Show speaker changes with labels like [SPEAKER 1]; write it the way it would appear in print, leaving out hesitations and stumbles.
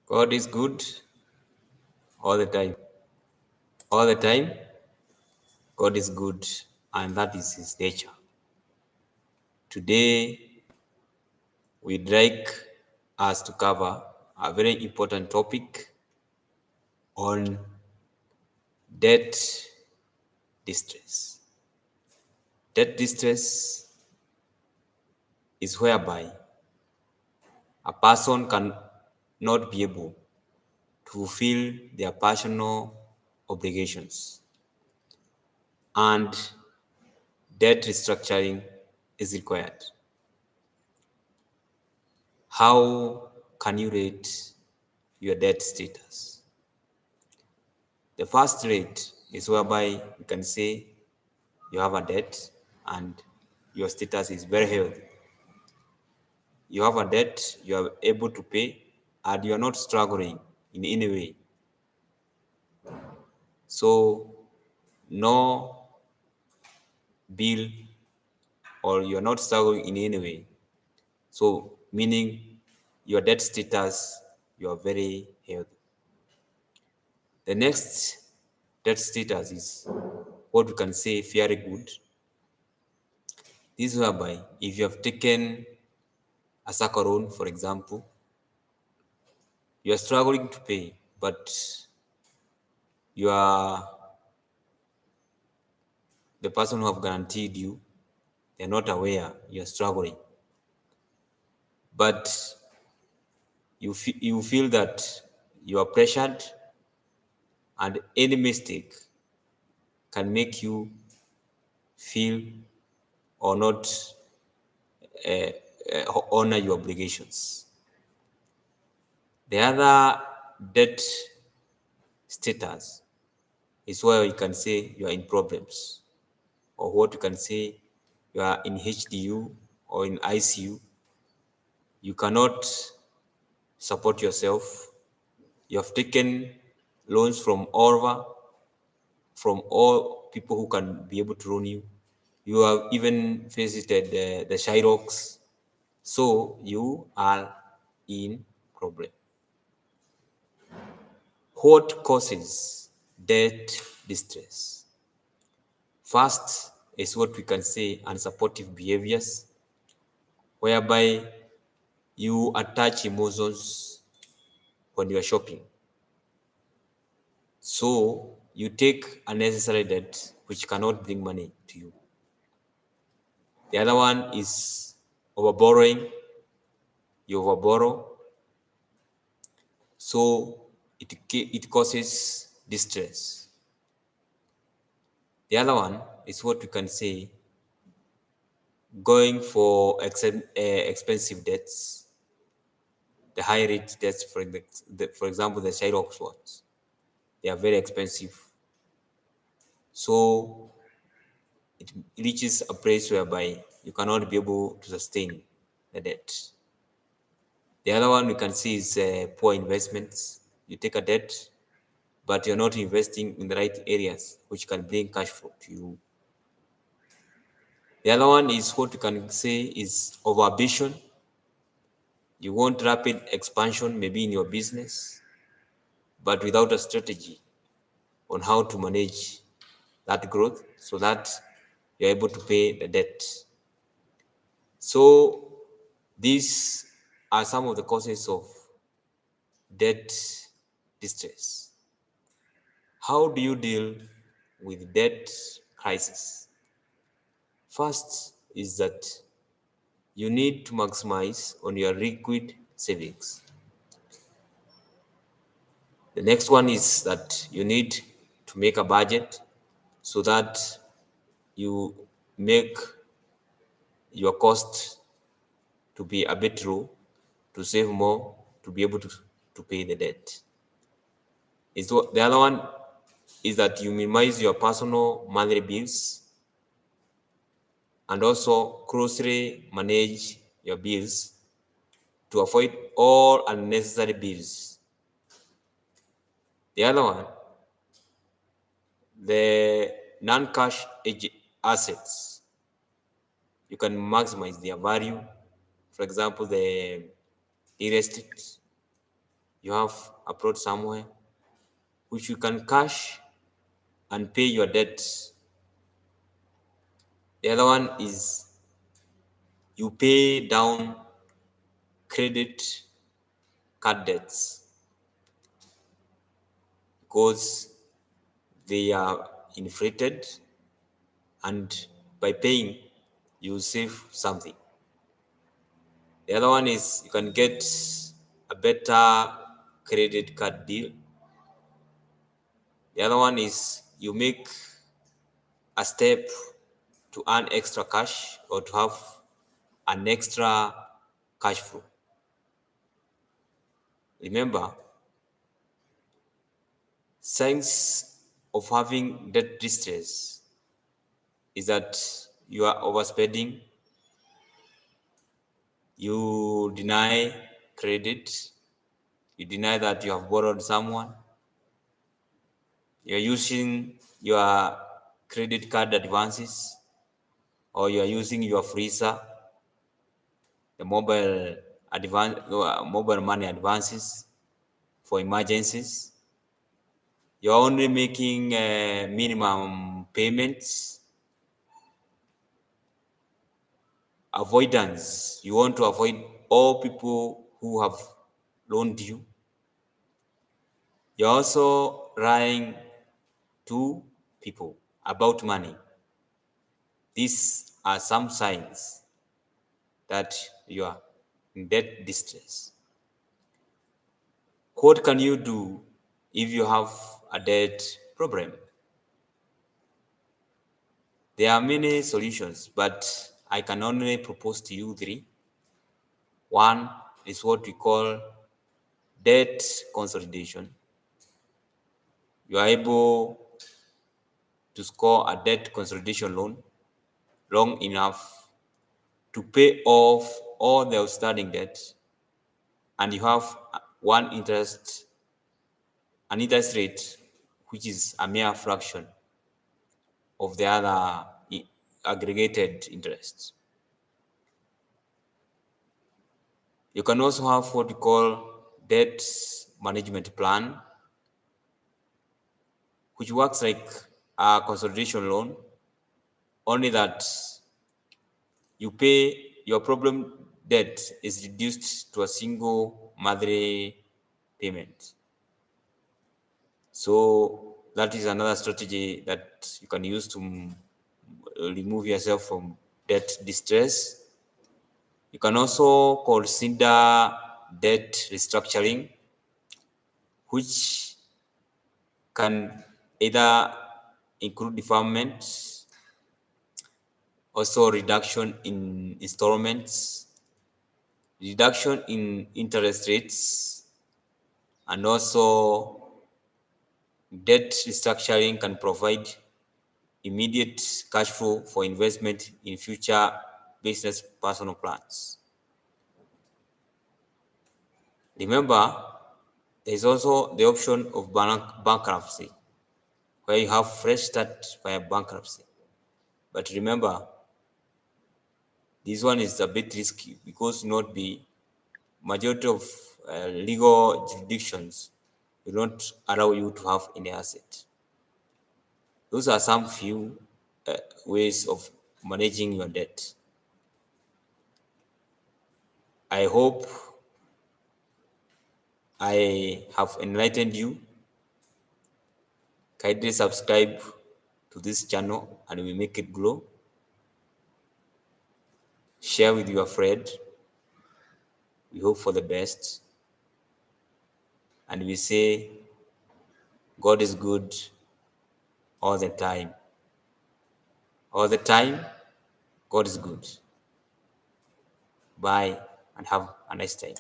[SPEAKER 1] God is good all the time. All the time, God is good, and that is His nature. Today, we'd like us to cover a very important topic on debt distress. Debt distress is whereby a person can not be able to fulfill their personal obligations, and debt restructuring is required. How can you rate your debt status? The first rate is whereby you can say you have a debt and your status is very healthy. You have a debt, you are able to pay, and you are not struggling in any way. So, no bill, or you are not struggling in any way. So, meaning your debt status, you are very healthy. The next debt status is what we can say fairly good. This is whereby if you have taken a SACCO loan, for example, you are struggling to pay, but you are the person who have guaranteed you, they're not aware you're struggling. But you feel that you are pressured, and any mistake can make you feel or not honor your obligations. The other debt status is where you can say you are in problems, or what you can say you are in HDU or in ICU. You cannot support yourself. You have taken loans from all over, from all people who can be able to loan you. You have even visited the Shyrocks. So you are in problem. What causes debt distress? First is what we can say unsupportive behaviors, whereby you attach emotions when you are shopping. So you take unnecessary debt which cannot bring money to you. The other one is overborrowing. You overborrow, so it causes distress. The other one is what we can say going for expensive debts, the high rate debts, for example, the Shylock ones. They are very expensive. So it reaches a place whereby you cannot be able to sustain the debt. The other one we can see is poor investments. You take a debt, but you're not investing in the right areas which can bring cash flow to you. The other one is what you can say is over ambition. You want rapid expansion maybe in your business, but without a strategy on how to manage that growth so that you're able to pay the debt. So these are some of the causes of debt distress. How do you deal with debt crisis? First is that you need to maximize on your liquid savings. The next one is that you need to make a budget so that you make your cost to be a bit low, to save more, to be able to pay the debt. The other one is that you minimize your personal monthly bills and also closely manage your bills to avoid all unnecessary bills. The other one, the non-cash assets, you can maximize their value. For example, the real estate, you have abroad somewhere, which you can cash and pay your debts. The other one is you pay down credit card debts because they are inflated, and by paying you save something. The other one is you can get a better credit card deal. The other one is you make a step to earn extra cash or to have an extra cash flow. Remember, signs of having debt distress is that you are overspending, you deny credit, you deny that you have borrowed someone, you're using your credit card advances, or you're using your freezer, the mobile money advances for emergencies. You're only making minimum payments. Avoidance. You want to avoid all people who have loaned you. You're also lying to people about money. These are some signs that you are in debt distress. What can you do if you have a debt problem? There are many solutions, but I can only propose to you three. One is what we call debt consolidation. You are able to score a debt consolidation loan long enough to pay off all the outstanding debt, and you have an interest rate which is a mere fraction of the other aggregated interest. You can also have what we call debt management plan, which works like a consolidation loan, only that you pay your problem debt is reduced to a single monthly payment. So that is another strategy that you can use to remove yourself from debt distress. You can also consider debt restructuring, which can either include deferment, also reduction in installments, reduction in interest rates, and also debt restructuring can provide immediate cash flow for investment in future business personal plans. Remember, there is also the option of bankruptcy, where you have fresh start via bankruptcy. But remember, this one is a bit risky because not the majority of legal jurisdictions will not allow you to have any asset. Those are some few ways of managing your debt. I hope I have enlightened you. Kindly subscribe to this channel and we make it grow. Share with your friend. We hope for the best. And we say God is good all the time. All the time, God is good. Bye and have a nice time.